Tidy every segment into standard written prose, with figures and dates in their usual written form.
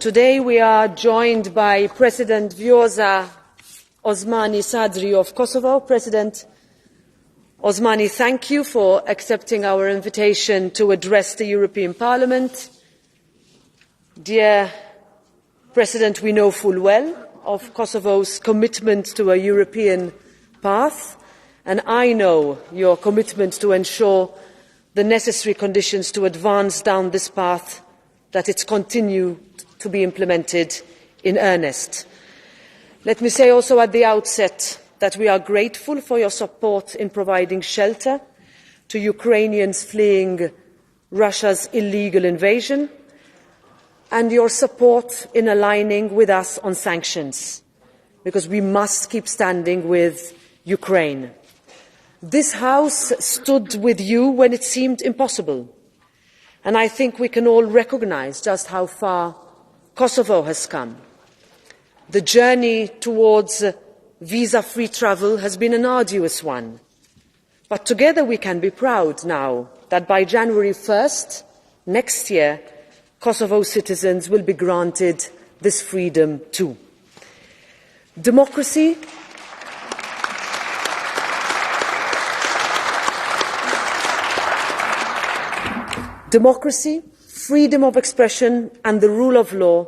Today we are joined by President Vjosa Osmani Sadri of Kosovo. President Osmani, thank you for accepting our invitation to address the European Parliament. Dear President, we know full well of Kosovo's commitment to a European path, and I know your commitment to ensure the necessary conditions to advance down this path, that it continue to be implemented in earnest. Let me say also at the outset that we are grateful for your support in providing shelter to Ukrainians fleeing Russia's illegal invasion, and your support in aligning with us on sanctions, because we must keep standing with Ukraine. This House stood with you when it seemed impossible, and I think we can all recognise just how far Kosovo has come. The journey towards visa-free travel has been an arduous one, but together we can be proud now that by January 1st next year, Kosovo citizens will be granted this freedom too. Democracy Democracy, freedom of expression and the rule of law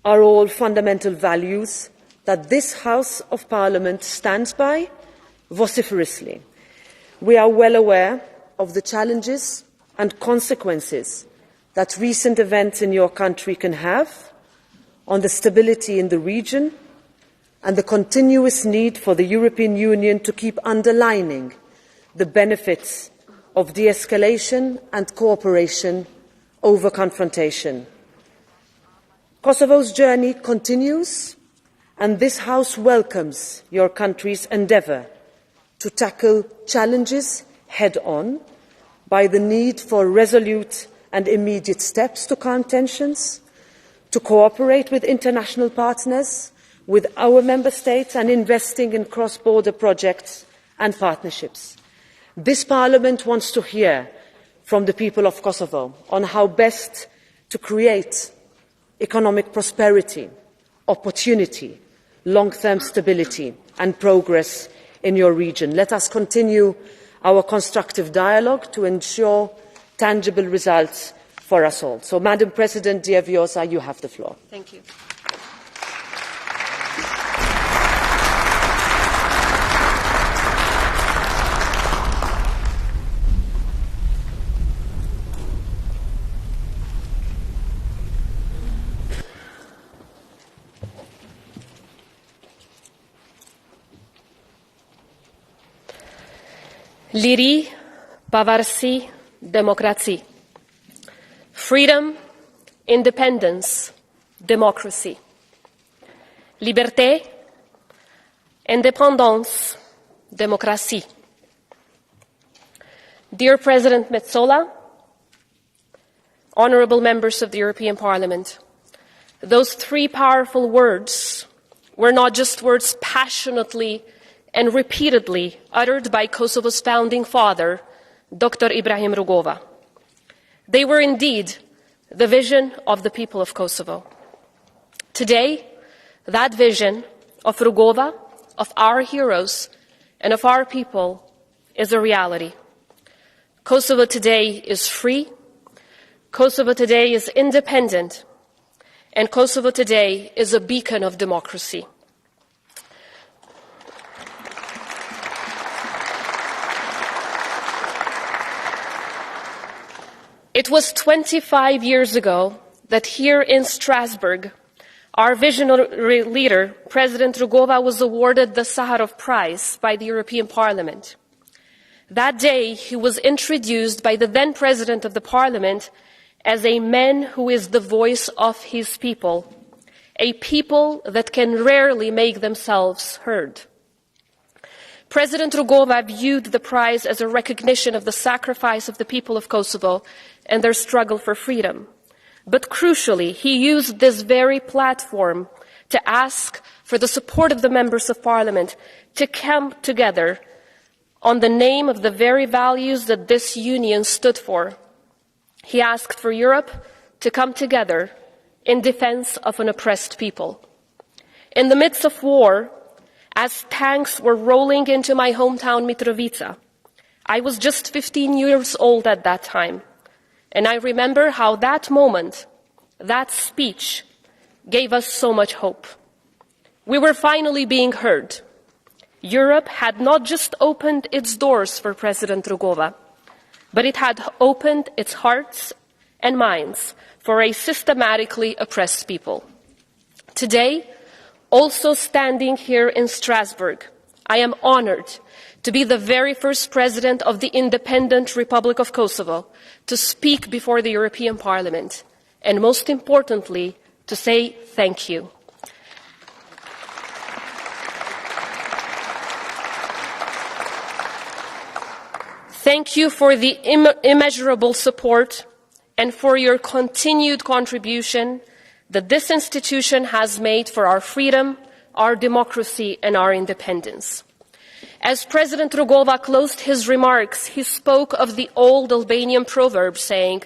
are all fundamental values that this House of Parliament stands by vociferously. We are well aware of the challenges and consequences that recent events in your country can have on the stability in the region, and the continuous need for the European Union to keep underlining the benefits of de-escalation and cooperation over confrontation. Kosovo's journey continues, and this House welcomes your country's endeavour to tackle challenges head-on by the need for resolute and immediate steps to calm tensions, to cooperate with international partners, with our member states, and investing in cross-border projects and partnerships. This Parliament wants to hear from the people of Kosovo on how best to create economic prosperity, opportunity, long-term stability and progress in your region. Let us continue our constructive dialogue to ensure tangible results for us all. So, Madam President, dear Vjosa, you have the floor. Thank you. Liri, pavarësi, demokraci. Freedom, independence, democracy. Liberté, indépendance, démocratie. Dear President Metsola, honourable members of the European Parliament, those three powerful words were not just words passionately and repeatedly uttered by Kosovo's founding father, Dr. Ibrahim Rugova. They were indeed the vision of the people of Kosovo. Today, that vision of Rugova, of our heroes, and of our people is a reality. Kosovo today is free, Kosovo today is independent, and Kosovo today is a beacon of democracy. It was 25 years ago that here in Strasbourg, our visionary leader, President Rugova, was awarded the Sakharov Prize by the European Parliament. That day, he was introduced by the then President of the Parliament as a man who is the voice of his people, a people that can rarely make themselves heard. President Rugova viewed the prize as a recognition of the sacrifice of the people of Kosovo and their struggle for freedom. But crucially, he used this very platform to ask for the support of the members of Parliament to come together on the name of the very values that this union stood for. He asked for Europe to come together in defense of an oppressed people. In the midst of war, as tanks were rolling into my hometown Mitrovica, I was just 15 years old at that time, and I remember how that moment, that speech, gave us so much hope. We were finally being heard. Europe had not just opened its doors for President Rugova, but it had opened its hearts and minds for a systematically oppressed people. Today, also standing here in Strasbourg, I am honored to be the very first president of the independent Republic of Kosovo to speak before the European Parliament, and most importantly, to say thank you. Thank you for the immeasurable support and for your continued contribution that this institution has made for our freedom, our democracy, and our independence. As President Rugova closed his remarks, he spoke of the old Albanian proverb saying,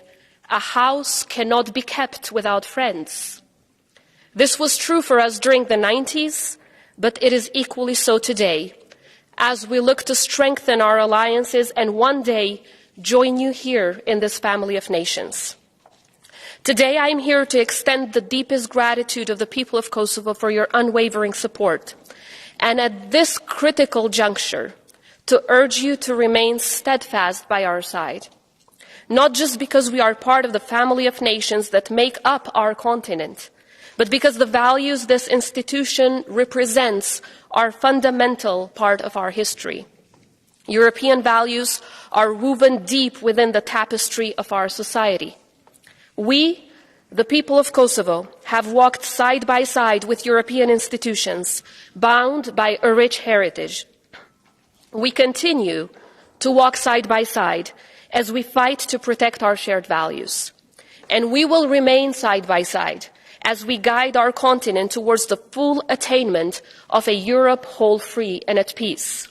"A house cannot be kept without friends." This was true for us during the 90s, but it is equally so today, as we look to strengthen our alliances and one day join you here in this family of nations. Today I am here to extend the deepest gratitude of the people of Kosovo for your unwavering support, and at this critical juncture, to urge you to remain steadfast by our side, not just because we are part of the family of nations that make up our continent, but because the values this institution represents are a fundamental part of our history. European values are woven deep within the tapestry of our society. We, the people of Kosovo, have walked side by side with European institutions, bound by a rich heritage. We continue to walk side by side as we fight to protect our shared values. And we will remain side by side as we guide our continent towards the full attainment of a Europe whole, free, and at peace.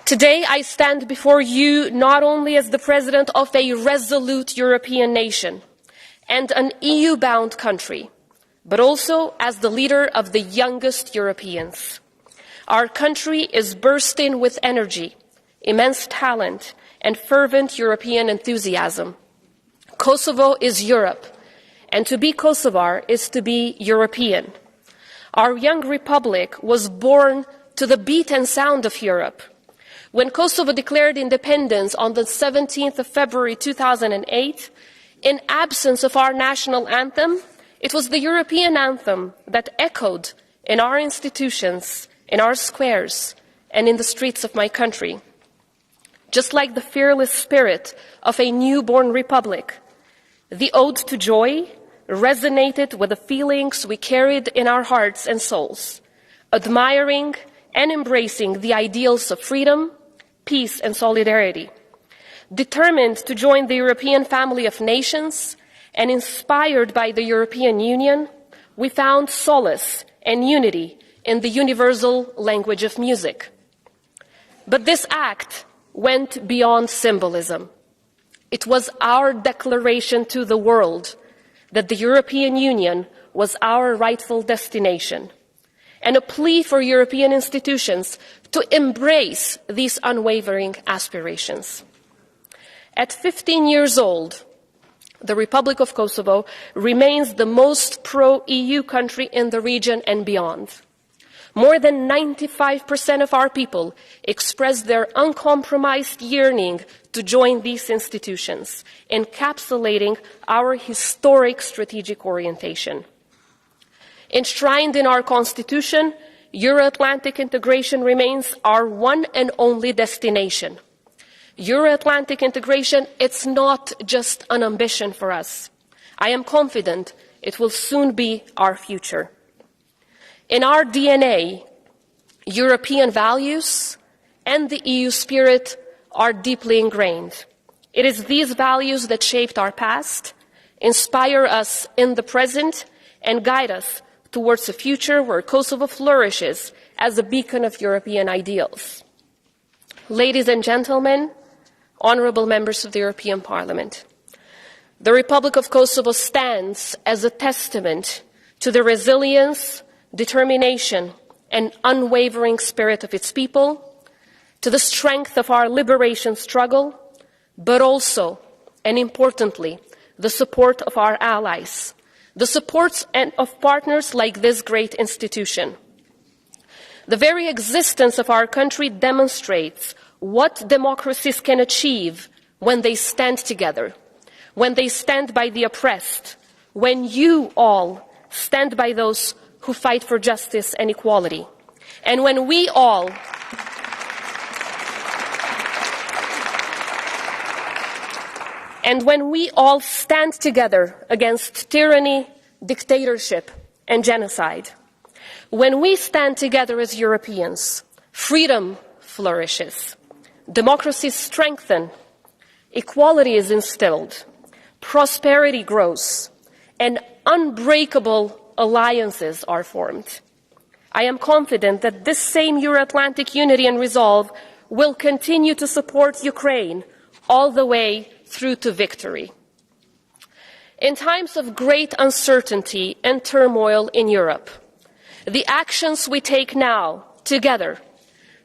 Today, I stand before you not only as the president of a resolute European nation and an EU-bound country, but also as the leader of the youngest Europeans. Our country is bursting with energy, immense talent, and fervent European enthusiasm. Kosovo is Europe, and to be Kosovar is to be European. Our young republic was born to the beat and sound of Europe. When Kosovo declared independence on the 17th of February 2008, in absence of our national anthem, it was the European anthem that echoed in our institutions, in our squares, and in the streets of my country. Just like the fearless spirit of a newborn republic, the ode to joy resonated with the feelings we carried in our hearts and souls, admiring and embracing the ideals of freedom, peace, and solidarity. Determined to join the European family of nations and inspired by the European Union, we found solace and unity in the universal language of music. But this act went beyond symbolism. It was our declaration to the world that the European Union was our rightful destination, and a plea for European institutions to embrace these unwavering aspirations. At 15 years old, the Republic of Kosovo remains the most pro-EU country in the region and beyond. More than 95% of our people expressed their uncompromised yearning to join these institutions, encapsulating our historic strategic orientation. Enshrined in our Constitution, Euro-Atlantic integration remains our one and only destination. Euro-Atlantic integration, it's not just an ambition for us. I am confident it will soon be our future. In our DNA, European values and the EU spirit are deeply ingrained. It is these values that shaped our past, inspire us in the present, and guide us towards a future where Kosovo flourishes as a beacon of European ideals. Ladies and gentlemen, honorable members of the European Parliament, the Republic of Kosovo stands as a testament to the resilience, determination, and unwavering spirit of its people, to the strength of our liberation struggle, but also, and importantly, the support of our allies, the support of partners like this great institution. The very existence of our country demonstrates what democracies can achieve when they stand together, when they stand by the oppressed, when you all stand by those who fight for justice and equality, and when we all stand together against tyranny, dictatorship, and genocide. When we stand together as Europeans, freedom flourishes, democracy is strengthened, equality is instilled, prosperity grows, and unbreakable alliances are formed. I am confident that this same Euro-Atlantic unity and resolve will continue to support Ukraine all the way through to victory. In times of great uncertainty and turmoil in Europe, the actions we take now together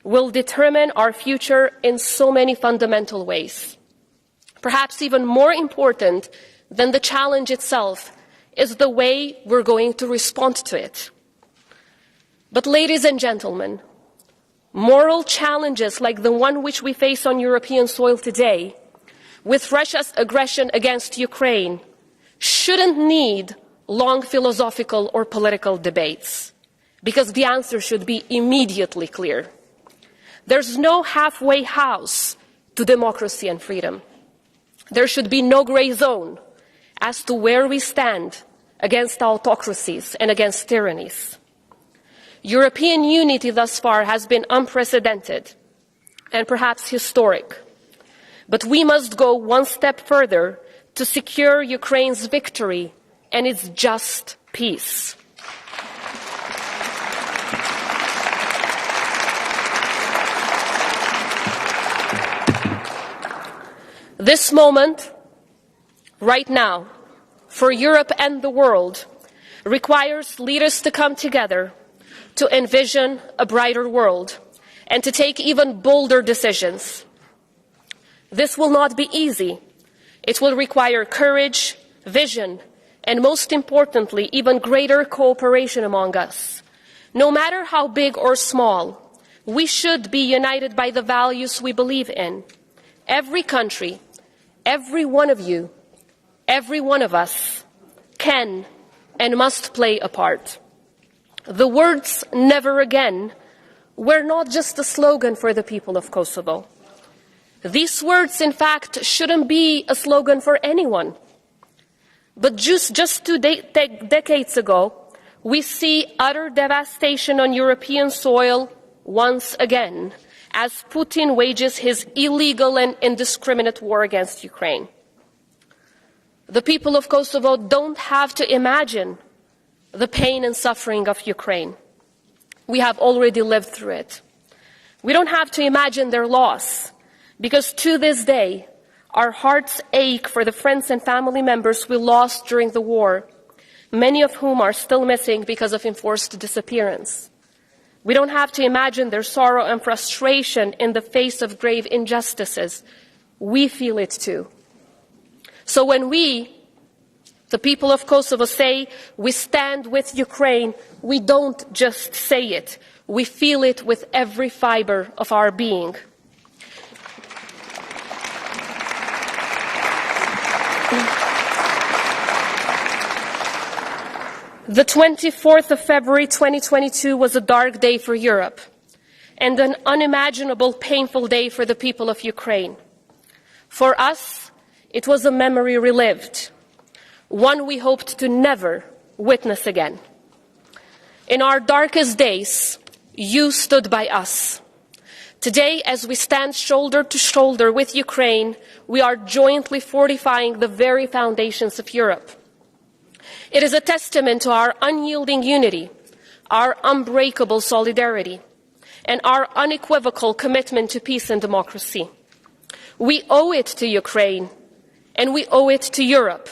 will determine our future in so many fundamental ways. Perhaps even more important than the challenge itself is the way we're going to respond to it. But ladies and gentlemen, moral challenges like the one which we face on European soil today, with Russia's aggression against Ukraine, shouldn't need long philosophical or political debates, because the answer should be immediately clear. There's no halfway house to democracy and freedom. There should be no gray zone as to where we stand against autocracies and against tyrannies. European unity thus far has been unprecedented and perhaps historic. But we must go one step further to secure Ukraine's victory and its just peace. This moment, right now, for Europe and the world, requires leaders to come together to envision a brighter world and to take even bolder decisions. This will not be easy. It will require courage, vision, and most importantly, even greater cooperation among us. No matter how big or small, we should be united by the values we believe in. Every country, every one of you, every one of us can and must play a part. The words "never again" were not just a slogan for the people of Kosovo. These words, in fact, shouldn't be a slogan for anyone. But just 2 decades ago, we see utter devastation on European soil once again, as Putin wages his illegal and indiscriminate war against Ukraine. The people of Kosovo don't have to imagine the pain and suffering of Ukraine. We have already lived through it. We don't have to imagine their loss, because to this day, our hearts ache for the friends and family members we lost during the war, many of whom are still missing because of enforced disappearance. We don't have to imagine their sorrow and frustration in the face of grave injustices. We feel it too. So when we, the people of Kosovo, say we stand with Ukraine, we don't just say it. We feel it with every fiber of our being. The 24th of February 2022 was a dark day for Europe and an unimaginable, painful day for the people of Ukraine. For us, it was a memory relived, one we hoped to never witness again. In our darkest days, you stood by us. Today, as we stand shoulder to shoulder with Ukraine, we are jointly fortifying the very foundations of Europe. It is a testament to our unyielding unity, our unbreakable solidarity, and our unequivocal commitment to peace and democracy. We owe it to Ukraine, and we owe it to Europe.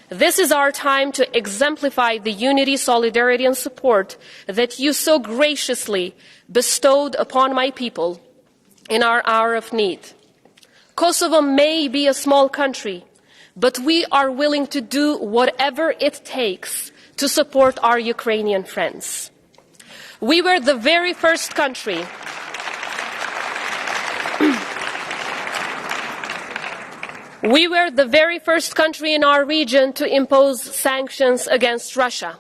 This is our time to exemplify the unity, solidarity, and support that you so graciously bestowed upon my people in our hour of need. Kosovo may be a small country, but we are willing to do whatever it takes to support our Ukrainian friends. We were the very first country We were the very first country in our region to impose sanctions against Russia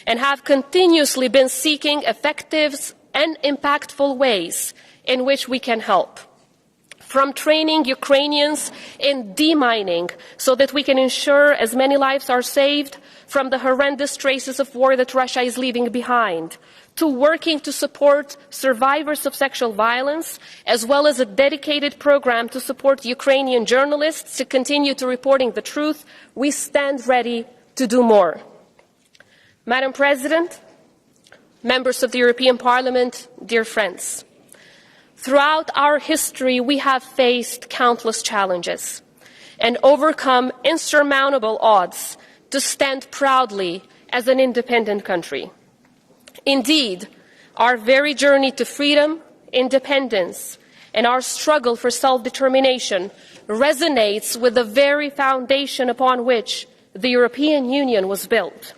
and have continuously been seeking effective and impactful ways in which we can help. From training Ukrainians in demining so that we can ensure as many lives are saved from the horrendous traces of war that Russia is leaving behind, to working to support survivors of sexual violence, as well as a dedicated program to support Ukrainian journalists to continue to reporting the truth, we stand ready to do more. Madam President, members of the European Parliament, dear friends, throughout our history we have faced countless challenges and overcome insurmountable odds to stand proudly as an independent country. Indeed, our very journey to freedom, independence, and our struggle for self-determination resonates with the very foundation upon which the European Union was built,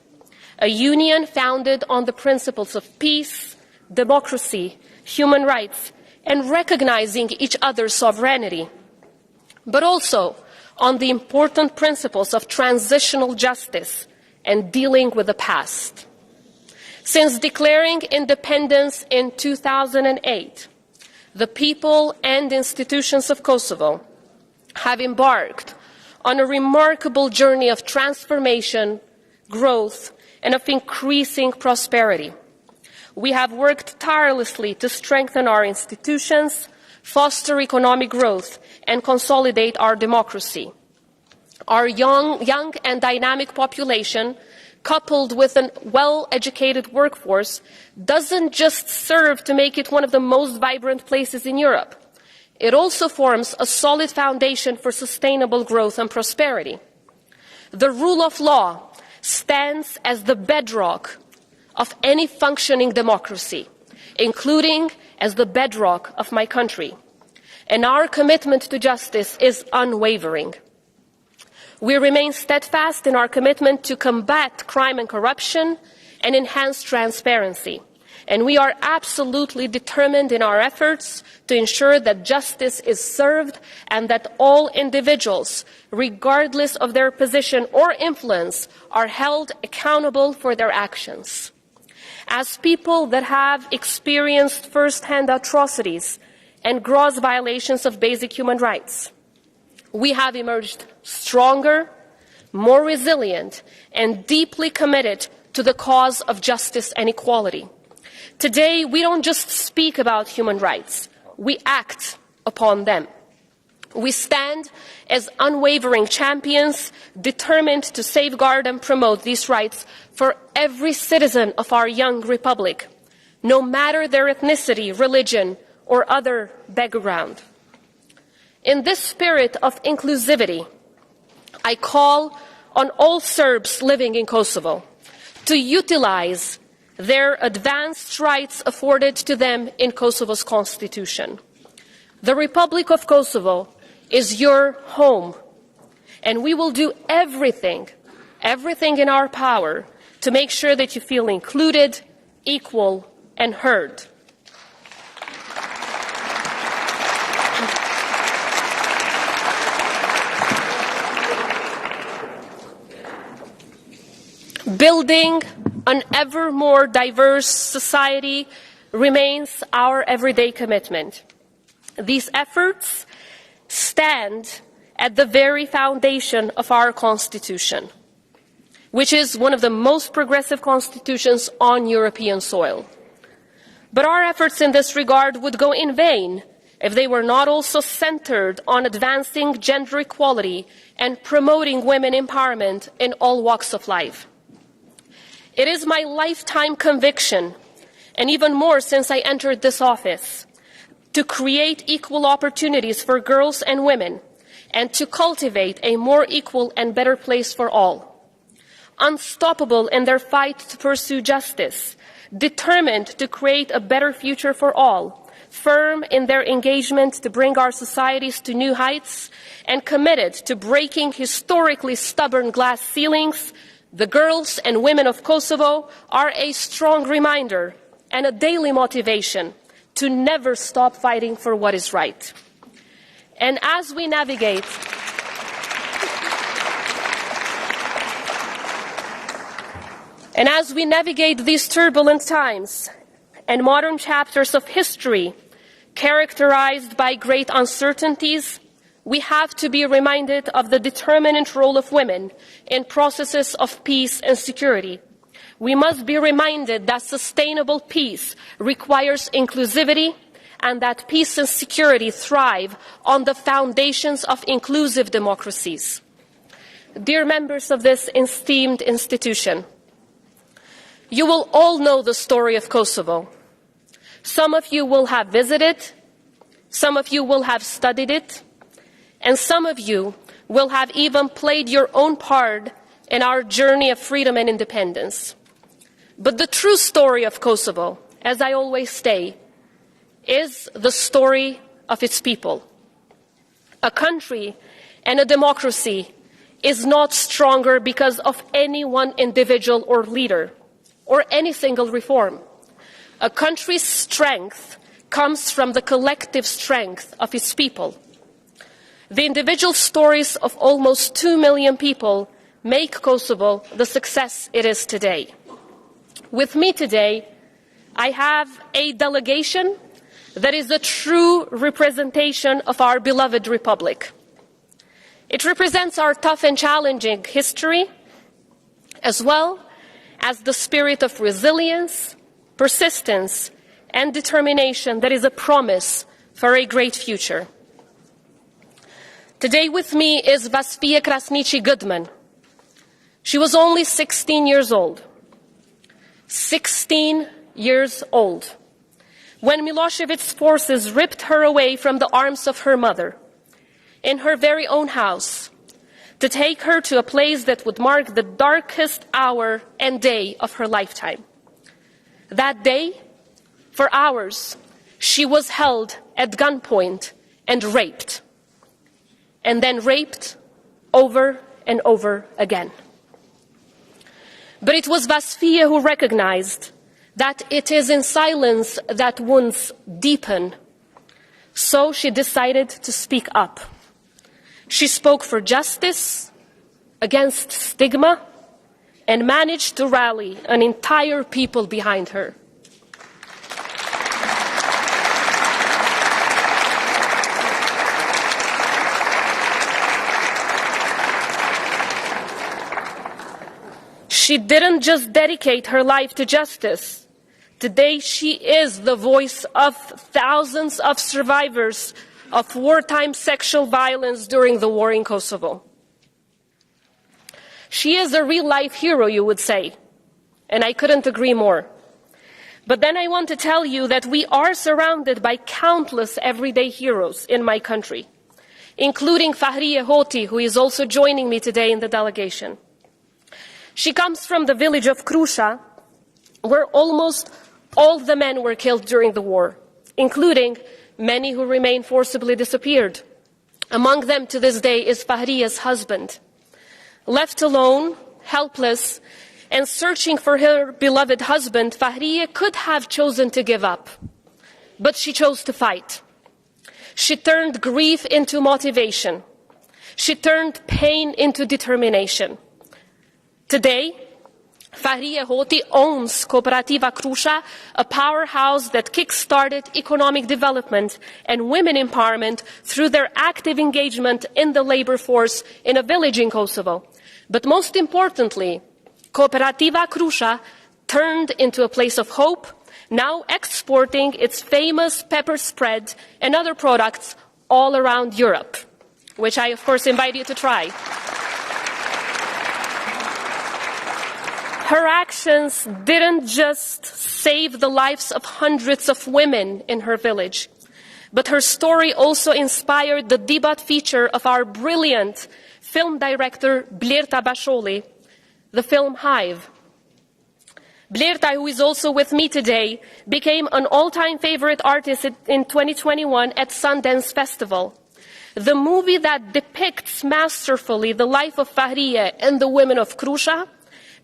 a union founded on the principles of peace, democracy, human rights, and recognizing each other's sovereignty, but also on the important principles of transitional justice and dealing with the past. Since declaring independence in 2008, the people and institutions of Kosovo have embarked on a remarkable journey of transformation, growth, and of increasing prosperity. We have worked tirelessly to strengthen our institutions, foster economic growth, and consolidate our democracy. Our young and dynamic population, coupled with a well-educated workforce, doesn't just serve to make it one of the most vibrant places in Europe. It also forms a solid foundation for sustainable growth and prosperity. The rule of law stands as the bedrock of any functioning democracy, including as the bedrock of my country. And our commitment to justice is unwavering. We remain steadfast in our commitment to combat crime and corruption and enhance transparency. And we are absolutely determined in our efforts to ensure that justice is served and that all individuals, regardless of their position or influence, are held accountable for their actions. As people that have experienced first-hand atrocities and gross violations of basic human rights, we have emerged stronger, more resilient, and deeply committed to the cause of justice and equality. Today, we don't just speak about human rights, we act upon them. We stand as unwavering champions, determined to safeguard and promote these rights for every citizen of our young republic, no matter their ethnicity, religion, or other background. In this spirit of inclusivity, I call on all Serbs living in Kosovo to utilize their advanced rights afforded to them in Kosovo's constitution. The Republic of Kosovo is your home, and we will do everything in our power to make sure that you feel included, equal, and heard. Building an ever more diverse society remains our everyday commitment. These efforts stand at the very foundation of our Constitution, which is one of the most progressive constitutions on European soil. But our efforts in this regard would go in vain if they were not also centered on advancing gender equality and promoting women empowerment in all walks of life. It is my lifetime conviction, and even more since I entered this office, to create equal opportunities for girls and women, and to cultivate a more equal and better place for all. Unstoppable in their fight to pursue justice, determined to create a better future for all, firm in their engagement to bring our societies to new heights, and committed to breaking historically stubborn glass ceilings, the girls and women of Kosovo are a strong reminder and a daily motivation to never stop fighting for what is right. And as we navigate these turbulent times and modern chapters of history characterized by great uncertainties, we have to be reminded of the determinant role of women in processes of peace and security. We must be reminded that sustainable peace requires inclusivity and that peace and security thrive on the foundations of inclusive democracies. Dear members of this esteemed institution, you will all know the story of Kosovo. Some of you will have visited, some of you will have studied it, and some of you will have even played your own part in our journey of freedom and independence. But the true story of Kosovo, as I always say, is the story of its people. A country and a democracy is not stronger because of any one individual or leader or any single reform. A country's strength comes from the collective strength of its people. The individual stories of almost 2 million people make Kosovo the success it is today. With me today, I have a delegation that is a true representation of our beloved republic. It represents our tough and challenging history, as well as the spirit of resilience, persistence, and determination that is a promise for a great future. Today with me is Vasfia Krasniqi Goodman. She was only 16 years old. 16 years old, when Milosevic's forces ripped her away from the arms of her mother, in her very own house, to take her to a place that would mark the darkest hour and day of her lifetime. That day, for hours, she was held at gunpoint and raped, and then raped over and over again. But it was Vasfia who recognized that it is in silence that wounds deepen. So she decided to speak up. She spoke for justice, against stigma, and managed to rally an entire people behind her. She didn't just dedicate her life to justice. Today, she is the voice of thousands of survivors of wartime sexual violence during the war in Kosovo. She is a real-life hero, you would say, and I couldn't agree more. But then I want to tell you that we are surrounded by countless everyday heroes in my country, including Fahriye Hoti, who is also joining me today in the delegation. She comes from the village of Krusha, where almost all the men were killed during the war, including many who remain forcibly disappeared. Among them to this day is Fahriye's husband. Left alone, helpless, and searching for her beloved husband, Fahriye could have chosen to give up, but she chose to fight. She turned grief into motivation. She turned pain into determination. Today, Fahriye Hoti owns Cooperativa Krusha, a powerhouse that kick-started economic development and women empowerment through their active engagement in the labor force in a village in Kosovo. But most importantly, Cooperativa Krusha turned into a place of hope, now exporting its famous pepper spread and other products all around Europe, which I, of course, invite you to try. Her actions didn't just save the lives of hundreds of women in her village, but her story also inspired the debut feature of our brilliant film director Blerta Basholi, the film Hive. Blerta, who is also with me today, became an all-time favorite artist in 2021 at Sundance Festival. The movie that depicts masterfully the life of Fahriye and the women of Krusha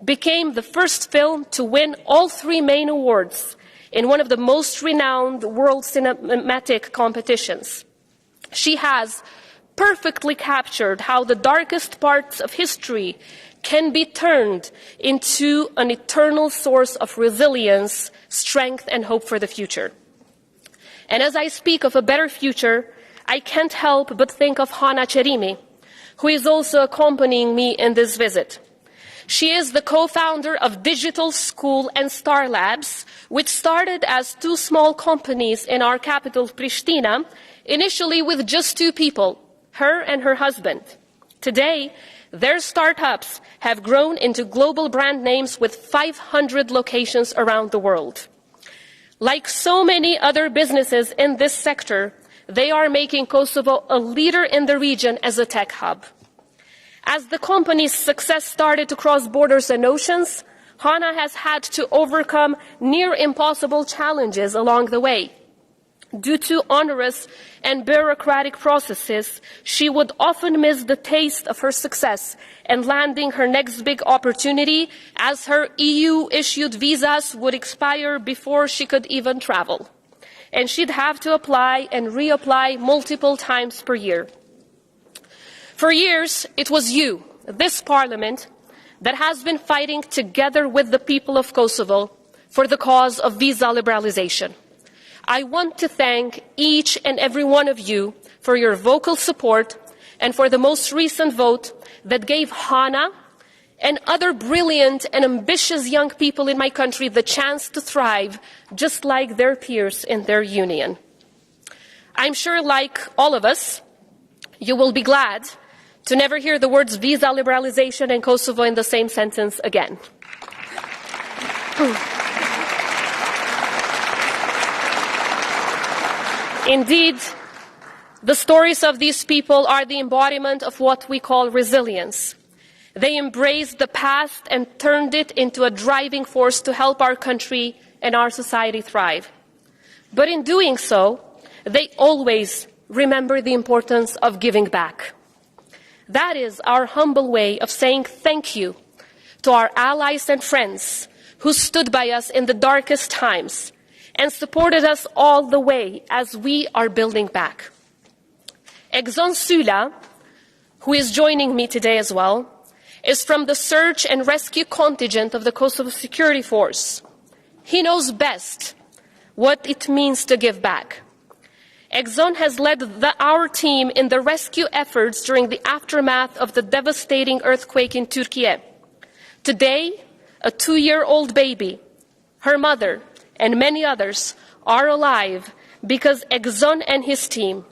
became the first film to win all 3 main awards in one of the most renowned world cinematic competitions. She has perfectly captured how the darkest parts of history can be turned into an eternal source of resilience, strength, and hope for the future. And as I speak of a better future, I can't help but think of Hana Cherimi, who is also accompanying me in this visit. She is the co-founder of Digital School and Star Labs, which started as 2 small companies in our capital, Pristina, initially with just 2 people, her and her husband. Today, their startups have grown into global brand names with 500 locations around the world. Like so many other businesses in this sector, they are making Kosovo a leader in the region as a tech hub. As the company's success started to cross borders and oceans, Hana has had to overcome near impossible challenges along the way. Due to onerous and bureaucratic processes, she would often miss the taste of her success and landing her next big opportunity, as her EU-issued visas would expire before she could even travel. And she'd have to apply and reapply multiple times per year. For years, it was you, this Parliament, that has been fighting together with the people of Kosovo for the cause of visa liberalization. I want to thank each and every one of you for your vocal support and for the most recent vote that gave Hana and other brilliant and ambitious young people in my country the chance to thrive just like their peers in their union. I'm sure, like all of us, you will be glad to never hear the words visa liberalization and Kosovo in the same sentence again. Indeed, the stories of these people are the embodiment of what we call resilience. They embraced the past and turned it into a driving force to help our country and our society thrive. But in doing so, they always remember the importance of giving back. That is our humble way of saying thank you to our allies and friends who stood by us in the darkest times and supported us all the way as we are building back. Exxon Sula, who is joining me today as well, is from the search and rescue contingent of the Kosovo Security Force. He knows best what it means to give back. Exxon has led our team in the rescue efforts during the aftermath of the devastating earthquake in Turkey. Today, a 2-year-old baby, her mother, and many others are alive because Exxon and his team,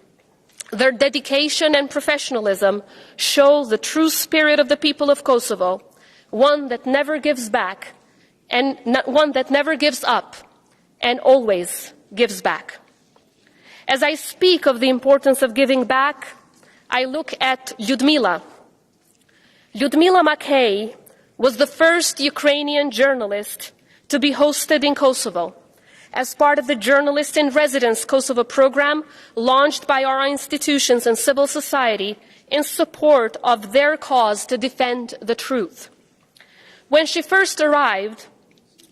their dedication and professionalism, show the true spirit of the people of Kosovo, one that never gives back, and one that never gives up, and always gives back. As I speak of the importance of giving back, I look at Lyudmila. Lyudmila Mackay was the first Ukrainian journalist to be hosted in Kosovo as part of the Journalist in Residence Kosovo program launched by our institutions and civil society in support of their cause to defend the truth. When she first arrived,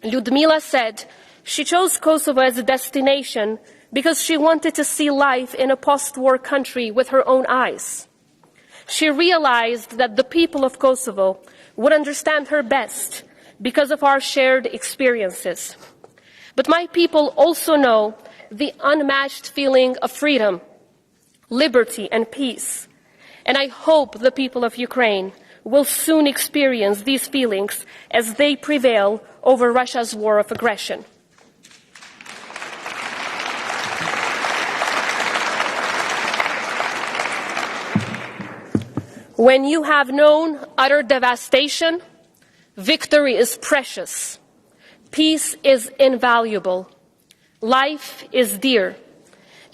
Lyudmila said she chose Kosovo as a destination because she wanted to see life in a post-war country with her own eyes. She realized that the people of Kosovo would understand her best because of our shared experiences. But my people also know the unmatched feeling of freedom, liberty, and peace. And I hope the people of Ukraine will soon experience these feelings as they prevail over Russia's war of aggression. When you have known utter devastation, victory is precious. Peace is invaluable. Life is dear.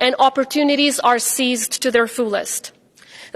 and opportunities are seized to their fullest.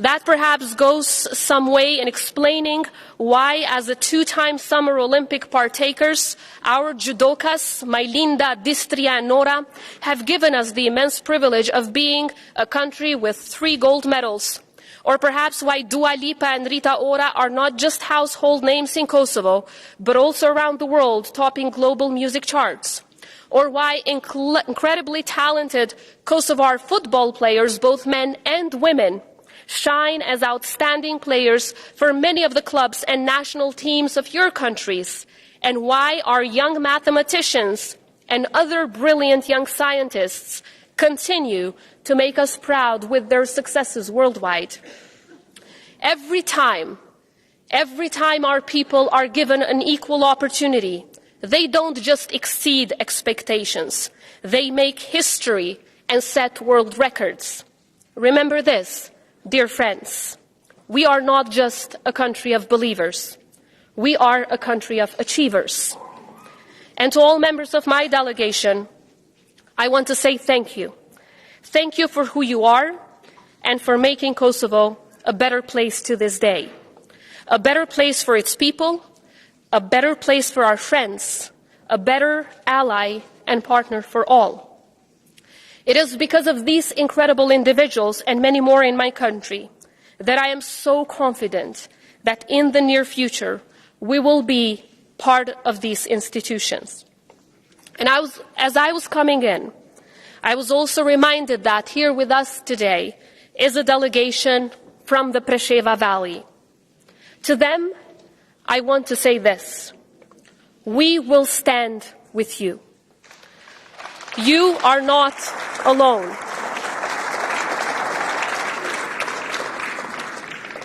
That perhaps goes some way in explaining why, as a two-time Summer Olympic partakers, our judokas, Mailinda, Distria, and Nora, have given us the immense privilege of being a country with 3 gold medals. Or perhaps why Dua Lipa and Rita Ora are not just household names in Kosovo, but also around the world, topping global music charts. Or why incredibly talented Kosovar football players, both men and women, shine as outstanding players for many of the clubs and national teams of your countries, and why our young mathematicians and other brilliant young scientists continue to make us proud with their successes worldwide. Every time our people are given an equal opportunity, they don't just exceed expectations, they make history and set world records. Remember this, dear friends, we are not just a country of believers, we are a country of achievers. And to all members of my delegation, I want to say thank you. Thank you for who you are and for making Kosovo a better place to this day. A better place for its people, a better place for our friends, a better ally and partner for all. It is because of these incredible individuals and many more in my country that I am so confident that in the near future we will be part of these institutions. And as I was coming in, I was also reminded that here with us today is a delegation from the Preševa Valley. To them, I want to say this: we will stand with you. You are not alone.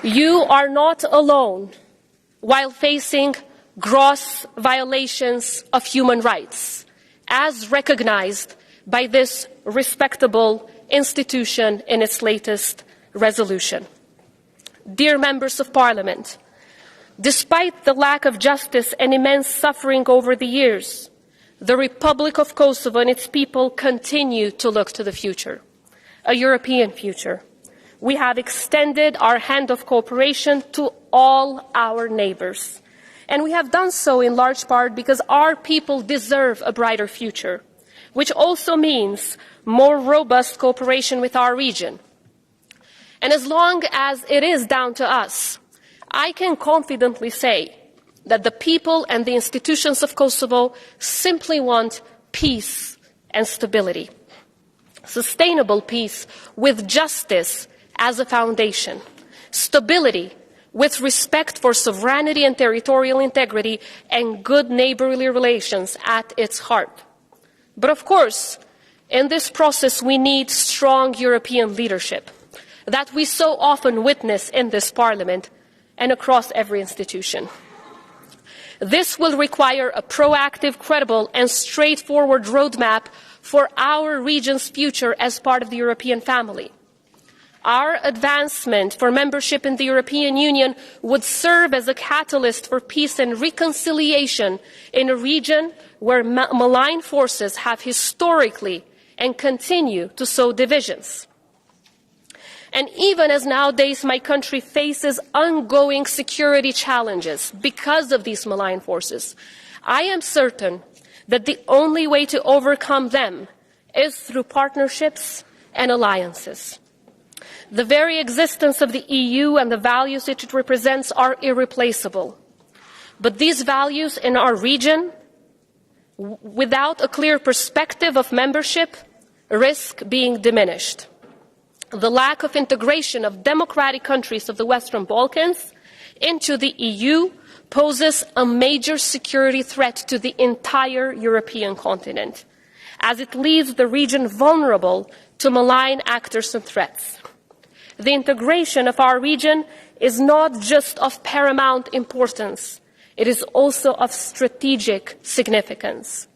You are not alone while facing gross violations of human rights, as recognized by this respectable institution in its latest resolution. Dear members of Parliament, despite the lack of justice and immense suffering over the years, the Republic of Kosovo and its people continue to look to the future, a European future. We have extended our hand of cooperation to all our neighbors, and we have done so in large part because our people deserve a brighter future, which also means more robust cooperation with our region. And as long as it is down to us, I can confidently say that the people and the institutions of Kosovo simply want peace and stability. Sustainable peace with justice as a foundation. Stability with respect for sovereignty and territorial integrity and good neighborly relations at its heart. But of course, in this process we need strong European leadership that we so often witness in this Parliament and across every institution. This will require a proactive, credible, and straightforward roadmap for our region's future as part of the European family. Our advancement for membership in the European Union would serve as a catalyst for peace and reconciliation in a region where malign forces have historically and continue to sow divisions. And even as nowadays my country faces ongoing security challenges because of these malign forces, I am certain that the only way to overcome them is through partnerships and alliances. The very existence of the EU and the values it represents are irreplaceable. But these values in our region, without a clear perspective of membership, risk being diminished. The lack of integration of democratic countries of the Western Balkans into the EU poses a major security threat to the entire European continent, as it leaves the region vulnerable to malign actors and threats. The integration of our region is not just of paramount importance, it is also of strategic significance.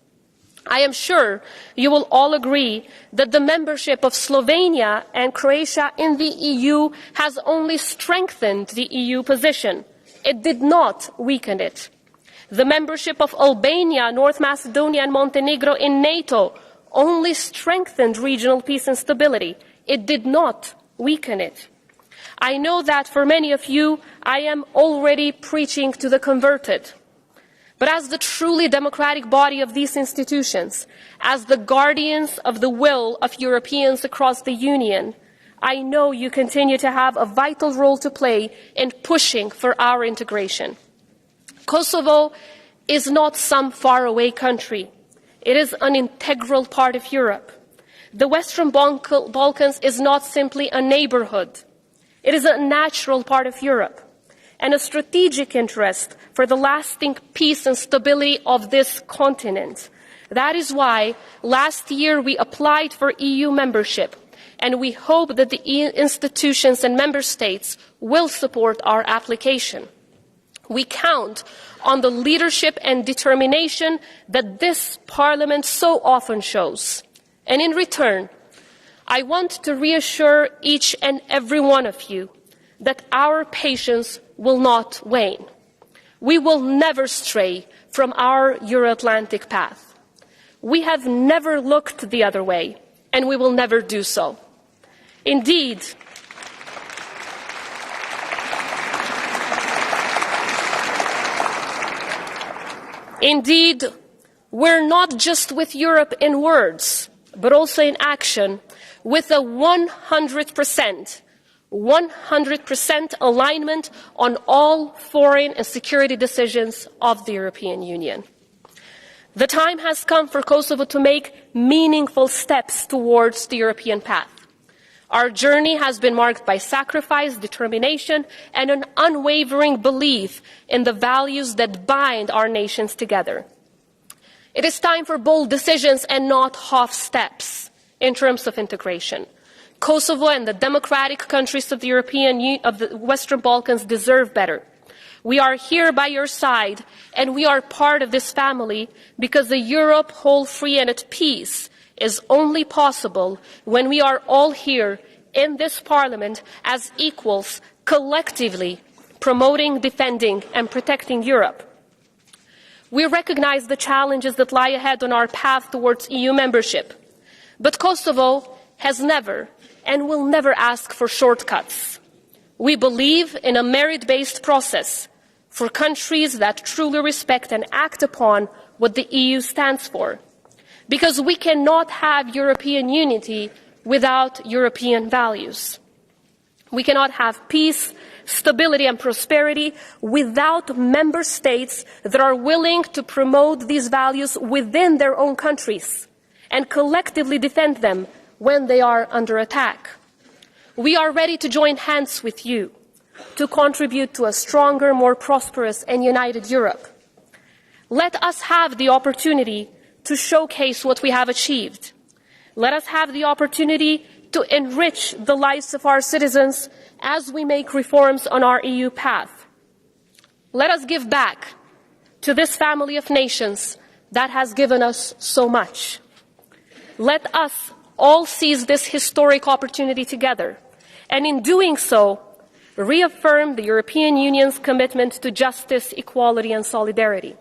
I am sure you will all agree that the membership of Slovenia and Croatia in the EU has only strengthened the EU position. It did not weaken it. The membership of Albania, North Macedonia and Montenegro in NATO only strengthened regional peace and stability. It did not weaken it. I know that for many of you, I am already preaching to the converted. But as the truly democratic body of these institutions, as the guardians of the will of Europeans across the Union, I know you continue to have a vital role to play in pushing for our integration. Kosovo is not some faraway country. It is an integral part of Europe. The Western Balkans is not simply a neighborhood. It is a natural part of Europe and a strategic interest for the lasting peace and stability of this continent. That is why last year we applied for EU membership, and we hope that the EU institutions and member states will support our application. We count on the leadership and determination that this Parliament so often shows. And in return, I want to reassure each and every one of you that our patience will not wane. We will never stray from our Euro-Atlantic path. We have never looked the other way, and we will never do so. Indeed, we're not just with Europe in words, but also in action, with a 100% alignment on all foreign and security decisions of the European Union. The time has come for Kosovo to make meaningful steps towards the European path. Our journey has been marked by sacrifice, determination, and an unwavering belief in the values that bind our nations together. It is time for bold decisions and not half steps in terms of integration. Kosovo and the democratic countries of the Western Balkans deserve better. We are here by your side, and we are part of this family because a Europe whole, free, and at peace is only possible when we are all here in this Parliament as equals, collectively promoting, defending, and protecting Europe. We recognize the challenges that lie ahead on our path towards EU membership, but Kosovo has never and will never ask for shortcuts. We believe in a merit-based process for countries that truly respect and act upon what the EU stands for, because we cannot have European unity without European values. We cannot have peace, stability, and prosperity without member states that are willing to promote these values within their own countries and collectively defend them when they are under attack. We are ready to join hands with you to contribute to a stronger, more prosperous, and united Europe. Let us have the opportunity to showcase what we have achieved. Let us have the opportunity to enrich the lives of our citizens as we make reforms on our EU path. Let us give back to this family of nations that has given us so much. Let us all seize this historic opportunity together, and in doing so, reaffirm the European Union's commitment to justice, equality, and solidarity.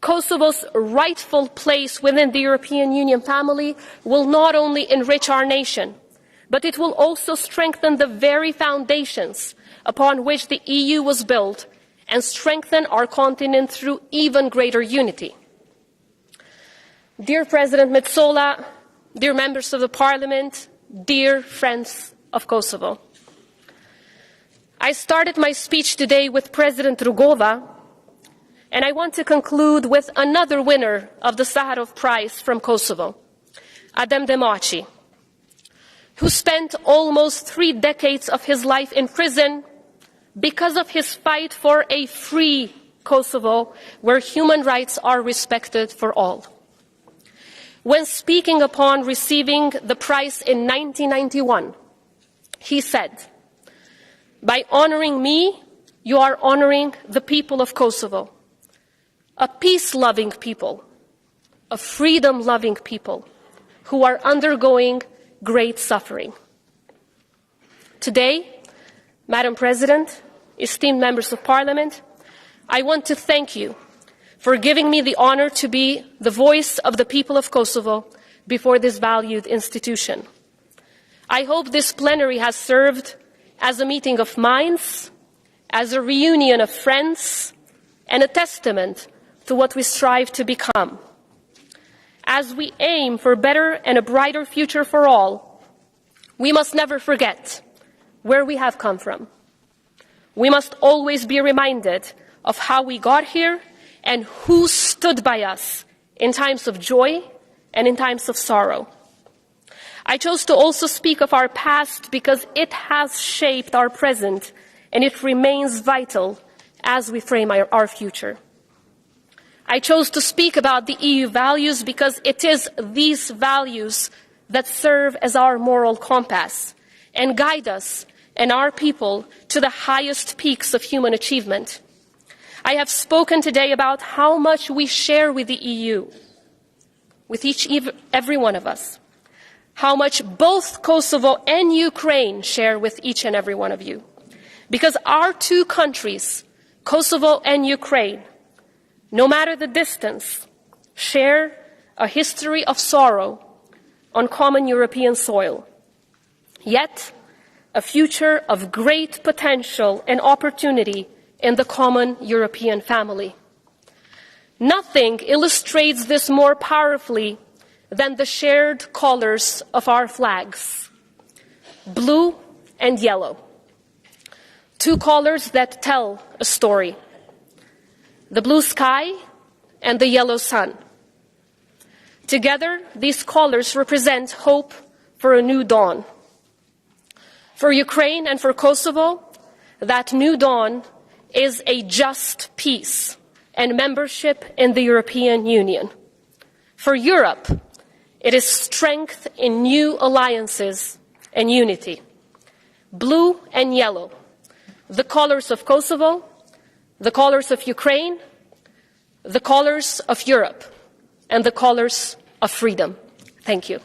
Kosovo's rightful place within the European Union family will not only enrich our nation, but it will also strengthen the very foundations upon which the EU was built and strengthen our continent through even greater unity. Dear President Metsola, dear members of the Parliament, dear friends of Kosovo, I started my speech today with President Rugova, and I want to conclude with another winner of the Sakharov Prize from Kosovo, Adem Demaci, who spent almost 3 decades of his life in prison because of his fight for a free Kosovo where human rights are respected for all. When speaking upon receiving the prize in 1991, he said, "By honoring me, you are honoring the people of Kosovo, a peace-loving people, a freedom-loving people who are undergoing great suffering." Today, Madam President, esteemed members of Parliament, I want to thank you for giving me the honor to be the voice of the people of Kosovo before this valued institution. I hope this plenary has served as a meeting of minds, as a reunion of friends, and a testament to what we strive to become. As we aim for better and a brighter future for all, we must never forget where we have come from. We must always be reminded of how we got here and who stood by us in times of joy and in times of sorrow. I chose to also speak of our past because it has shaped our present and it remains vital as we frame our future. I chose to speak about the EU values because it is these values that serve as our moral compass and guide us and our people to the highest peaks of human achievement. I have spoken today about how much we share with the EU, with every one of us, how much both Kosovo and Ukraine share with each and every one of you. Because our two countries, Kosovo and Ukraine, no matter the distance, share a history of sorrow on common European soil, yet a future of great potential and opportunity in the common European family. Nothing illustrates this more powerfully than the shared colors of our flags, blue and yellow, two colors that tell a story, the blue sky and the yellow sun. Together, these colors represent hope for a new dawn. For Ukraine and for Kosovo, that new dawn is a just peace and membership in the European Union. For Europe, it is strength in new alliances and unity. Blue and yellow, the colors of Kosovo, the colors of Ukraine, the colors of Europe, and the colors of freedom. Thank you.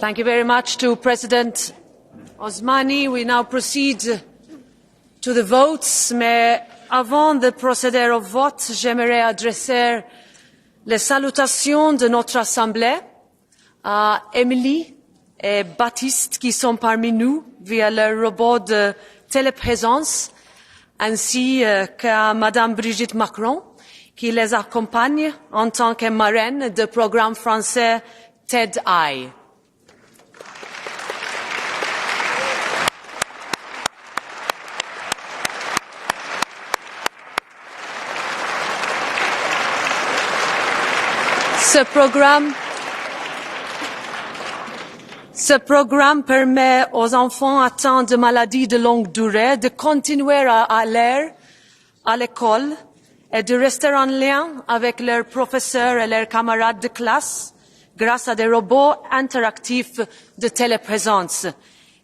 Thank you very much to President Osmani. We now proceed to the votes. Mais avant de procéder au vote, j'aimerais adresser les salutations de notre Assemblée à Émilie et Baptiste qui sont parmi nous via le robot de téléprésence, ainsi qu'à Madame Brigitte Macron qui les accompagne en tant que marraine du programme français TED-I. Ce programme permet aux enfants atteints de maladies de longue durée de continuer à aller à l'école et de rester en lien avec leurs professeurs et leurs camarades de classe grâce à des robots interactifs de téléprésence.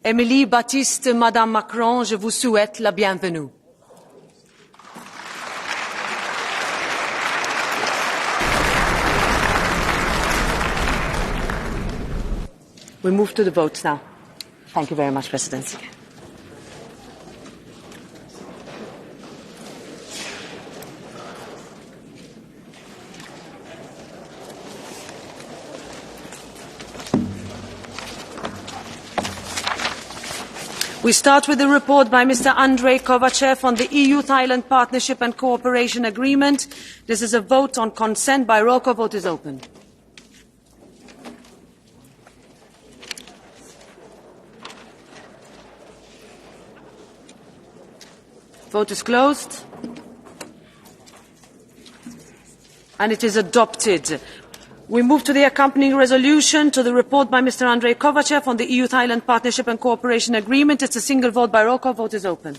Émilie, Baptiste, Madame Macron, je vous souhaite la bienvenue. We move to the votes now. Thank you very much, President. We start with the report by Mr. Andrei Kovachev on the EU-Thailand Partnership and Cooperation Agreement. This is a vote on consent by roll call. Vote is open. Vote is closed. And it is adopted. We move to the accompanying resolution to the report by Mr. Andrei Kovachev on the EU-Thailand Partnership and Cooperation Agreement. It's a single vote by roll call. Vote is open.